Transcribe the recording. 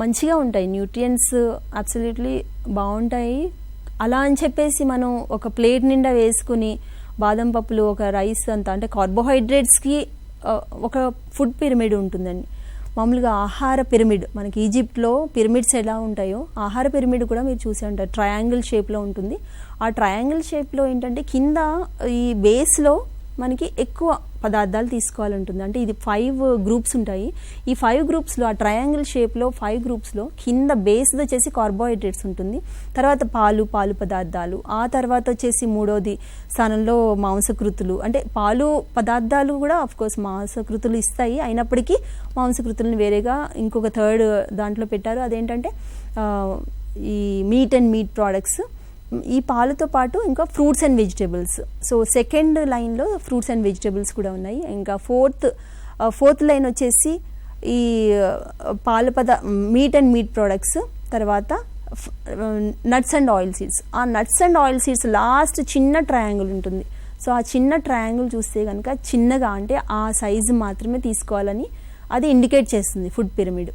మంచిగా ఉంటాయి, nutrients absolutely బాగుంటాయి. అలా అని చెప్పేసి మనం ఒక ప్లేట్ నిండా వేసుకుని బాదం పప్పులు, ఒక రైస్ అంతా, అంటే కార్బోహైడ్రేట్స్కి ఒక ఫుడ్ పిరమిడ్ ఉంటుందండి. మామూలుగా ఆహార పిరమిడ్, మనకి ఈజిప్ట్లో పిరమిడ్స్ ఎలా ఉంటాయో ఆహార పిరమిడ్ కూడా మీరు చూసే ఉంటారు, ట్రయాంగిల్ షేప్లో ఉంటుంది. ఆ ట్రయాంగిల్ షేప్లో ఏంటంటే కింద ఈ బేస్లో మనకి ఎక్కువ పదార్థాలు తీసుకోవాలంటుంది. అంటే ఇది 5 గ్రూప్స్ ఉంటాయి. ఈ 5 గ్రూప్స్లో, ఆ ట్రయాంగిల్ షేప్లో 5 గ్రూప్స్లో కింద బేస్ వచ్చేసి కార్బోహైడ్రేట్స్ ఉంటుంది, తర్వాత పాలు పదార్థాలు, ఆ తర్వాత వచ్చేసి మూడోది స్థానంలో మాంసకృతులు. అంటే పాలు పదార్థాలు కూడా ఆఫ్కోర్స్ మాంసకృతులు ఇస్తాయి, అయినప్పటికీ మాంసకృతులను వేరేగా ఇంకొక థర్డ్ దాంట్లో పెట్టారు. అదేంటంటే ఈ మీట్ అండ్ మీట్ ప్రోడక్ట్స్. ఈ పాలతో పాటు ఇంకా fruits and vegetables. So second లైన్లో ఫ్రూట్స్ అండ్ వెజిటేబుల్స్ కూడా ఉన్నాయి. ఇంకా ఫోర్త్ లైన్ వచ్చేసి ఈ మీట్ అండ్ మీట్ ప్రోడక్ట్స్, తర్వాత నట్స్ అండ్ ఆయిల్ సీడ్స్. ఆ nuts and oil seeds last చిన్న ట్రయాంగిల్ ఉంటుంది. సో ఆ చిన్న ట్రయాంగిల్ చూస్తే కనుక చిన్నగా, అంటే ఆ సైజు మాత్రమే తీసుకోవాలని అది ఇండికేట్ చేస్తుంది ఫుడ్ పిరమిడ్.